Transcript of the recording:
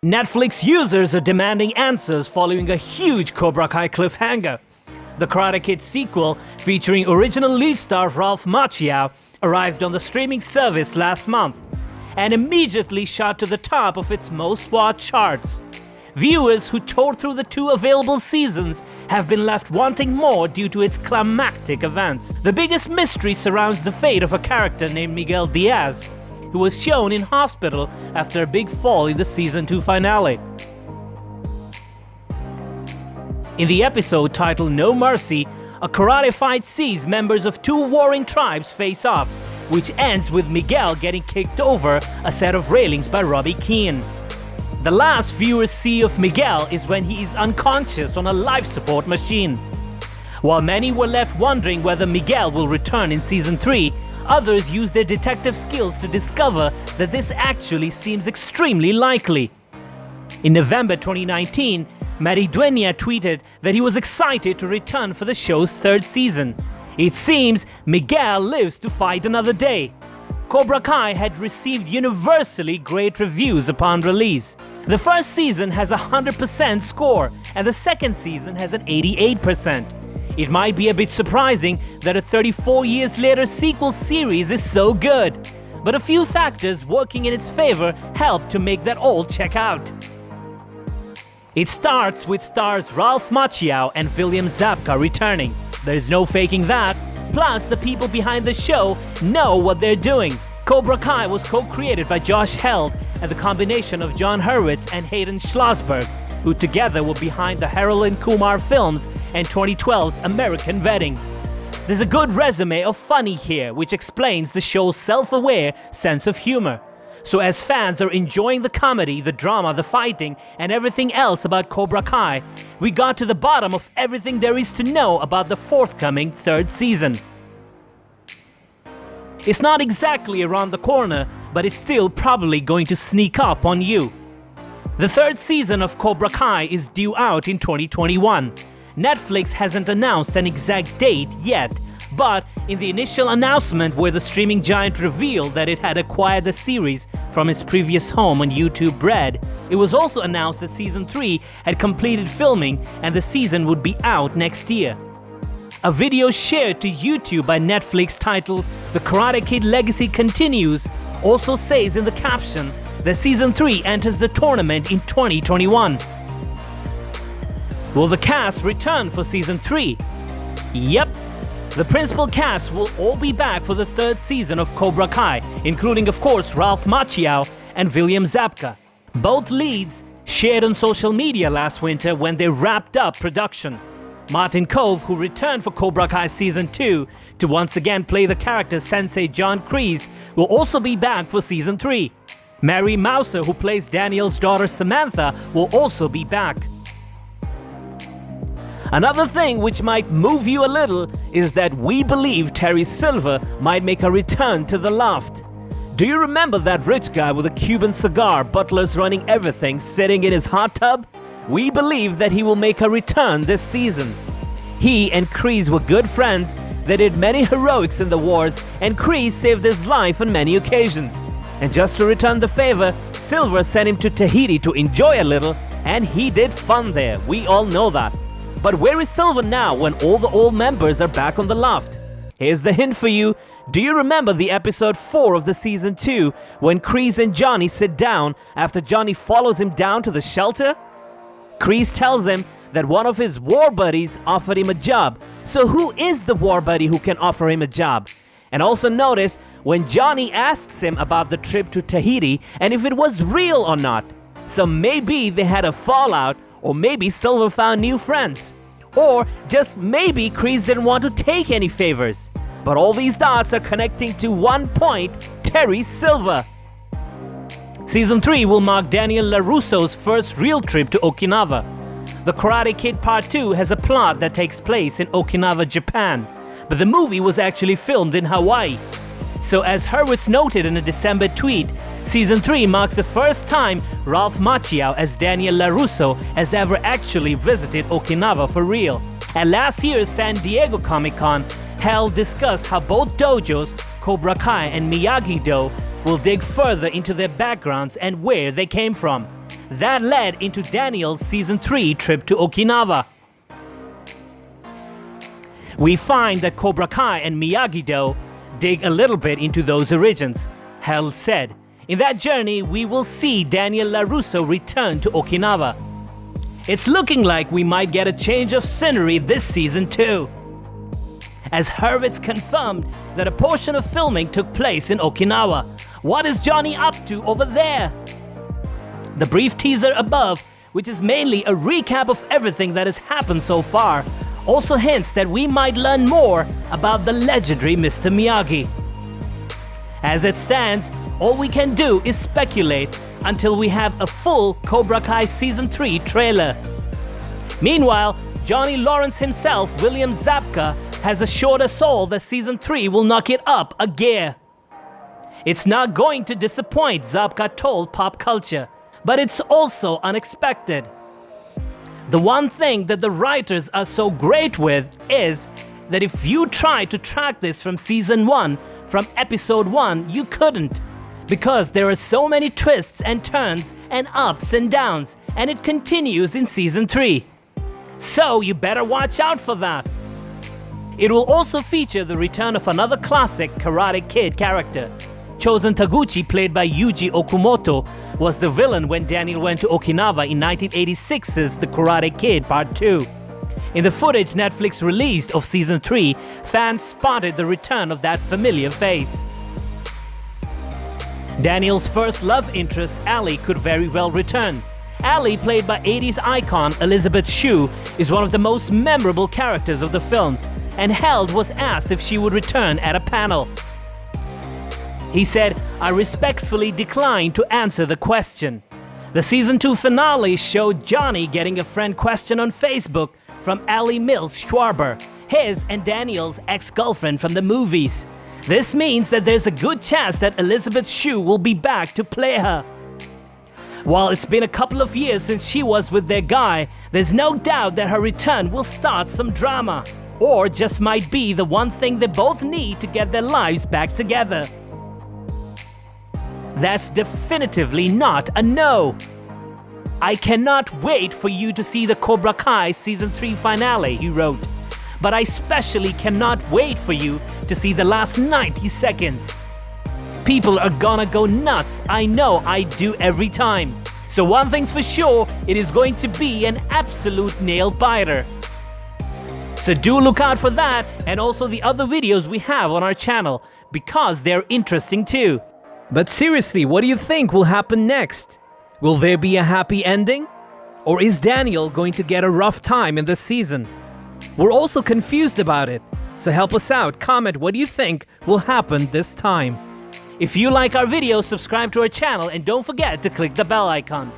Netflix users are demanding answers following a huge Cobra Kai cliffhanger. The Karate Kid sequel, featuring original lead star Ralph Macchio, arrived on the streaming service last month and immediately shot to the top of its most-watched charts. Viewers who tore through the 2 available seasons have been left wanting more due to its climactic events. The biggest mystery surrounds the fate of a character named Miguel Diaz, who was shown in hospital after a big fall in the Season 2 finale. In the episode titled No Mercy, a karate fight sees members of 2 warring tribes face off, which ends with Miguel getting kicked over a set of railings by Robbie Keane. The last viewers see of Miguel is when he is unconscious on a life support machine. While many were left wondering whether Miguel will return in Season 3, others use their detective skills to discover that this actually seems extremely likely. In November 2019, Maridueña tweeted that he was excited to return for the show's 3rd season. It seems Miguel lives to fight another day. Cobra Kai had received universally great reviews upon release. The first season has a 100% score and the second season has an 88%. It might be a bit surprising that a 34 years later sequel series is so good, but a few factors working in its favor help to make that all check out. It starts with stars Ralph Macchio and William Zabka returning. There's no faking that. Plus, the people behind the show know what they're doing. Cobra Kai was co-created by Josh Held and the combination of John Hurwitz and Hayden Schlossberg, who together were behind the Harold and Kumar films and 2012's American Wedding. There's a good resume of funny here, which explains the show's self-aware sense of humor. So as fans are enjoying the comedy, the drama, the fighting, and everything else about Cobra Kai, we got to the bottom of everything there is to know about the forthcoming 3rd season. It's not exactly around the corner, but it's still probably going to sneak up on you. The 3rd season of Cobra Kai is due out in 2021. Netflix hasn't announced an exact date yet, but in the initial announcement where the streaming giant revealed that it had acquired the series from its previous home on YouTube Red, it was also announced that Season 3 had completed filming and the season would be out next year. A video shared to YouTube by Netflix titled The Karate Kid Legacy Continues also says in the caption that Season 3 enters the tournament in 2021. Will the cast return for Season 3? Yep. The principal cast will all be back for the 3rd season of Cobra Kai, including of course Ralph Macchio and William Zabka. Both leads shared on social media last winter when they wrapped up production. Martin Kove, who returned for Cobra Kai Season 2 to once again play the character Sensei John Kreese, will also be back for Season 3. Mary Mouser, who plays Daniel's daughter Samantha, will also be back. Another thing which might move you a little is that we believe Terry Silver might make a return to the loft. Do you remember that rich guy with a Cuban cigar, butlers running everything, sitting in his hot tub? We believe that he will make a return this season. He and Kreese were good friends. They did many heroics in the wars, and Kreese saved his life on many occasions. And just to return the favor, Silver sent him to Tahiti to enjoy a little, and he did fun there. We all know that. But where is Silver now when all the old members are back on the loft? Here's the hint for you. Do you remember the episode 4 of the Season 2 when Kreese and Johnny sit down after Johnny follows him down to the shelter? Kreese tells him that one of his war buddies offered him a job. So who is the war buddy who can offer him a job? And also notice when Johnny asks him about the trip to Tahiti and if it was real or not. So maybe they had a fallout, or maybe Silver found new friends. Or just maybe Kreese didn't want to take any favors. But all these dots are connecting to one point: Terry Silver. Season 3 will mark Daniel Lorruso's first real trip to Okinawa. The Karate Kid Part 2 has a plot that takes place in Okinawa, Japan, but the movie was actually filmed in Hawaii. So as Hurwitz noted in a December tweet, Season 3 marks the first time Ralph Macchio as Daniel LaRusso has ever actually visited Okinawa for real. At last year's San Diego Comic-Con, Hell discussed how both dojos, Cobra Kai and Miyagi-Do, will dig further into their backgrounds and where they came from. that led into Daniel's Season 3 trip to Okinawa. We find that Cobra Kai and Miyagi-Do dig a little bit into those origins. Hell said, in that journey we will see Daniel Lorruso return to Okinawa. It's looking like we might get a change of scenery this season too, as Hurwitz confirmed that a portion of filming took place in Okinawa. What is Johnny up to over there? The brief teaser above, which is mainly a recap of everything that has happened so far, also hints that we might learn more about the legendary Mr. Miyagi. As it stands, all we can do is speculate until we have a full Cobra Kai Season 3 trailer. Meanwhile, Johnny Lawrence himself, William Zabka, has assured us all that Season 3 will knock it up a gear. It's not going to disappoint, Zabka told Pop Culture, but it's also unexpected. The one thing that the writers are so great with is that if you try to track this from Season 1, from Episode 1, you couldn't. Because there are so many twists and turns and ups and downs, and it continues in Season 3. So you better watch out for that. It will also feature the return of another classic Karate Kid character. Chosen Taguchi, played by Yuji Okumoto, was the villain when Daniel went to Okinawa in 1986's The Karate Kid Part 2. In the footage Netflix released of Season 3, fans spotted the return of that familiar face. Daniel's first love interest, Allie, could very well return. Allie, played by 80s icon Elizabeth Shue, is one of the most memorable characters of the films, and Held was asked if she would return at a panel. He said, "I respectfully decline to answer the question." The Season 2 finale showed Johnny getting a friend question on Facebook from Allie Mills Schwarber, his and Daniel's ex-girlfriend from the movies. This means that there's a good chance that Elizabeth Shue will be back to play her. While it's been a couple of years since she was with their guy, there's no doubt that her return will start some drama, or just might be the one thing they both need to get their lives back together. That's definitively not a no. "I cannot wait for you to see the Cobra Kai Season 3 finale," he wrote. "But I especially cannot wait for you to see the last 90 seconds. People are gonna go nuts, I know I do every time. So one thing's for sure, it is going to be an absolute nail-biter." So do look out for that and also the other videos we have on our channel, because they're interesting too. But seriously, what do you think will happen next? Will there be a happy ending? Or is Daniel going to get a rough time in this season? We're also confused about it. So help us out, comment what do you think will happen this time. If you like our video, subscribe to our channel and don't forget to click the bell icon.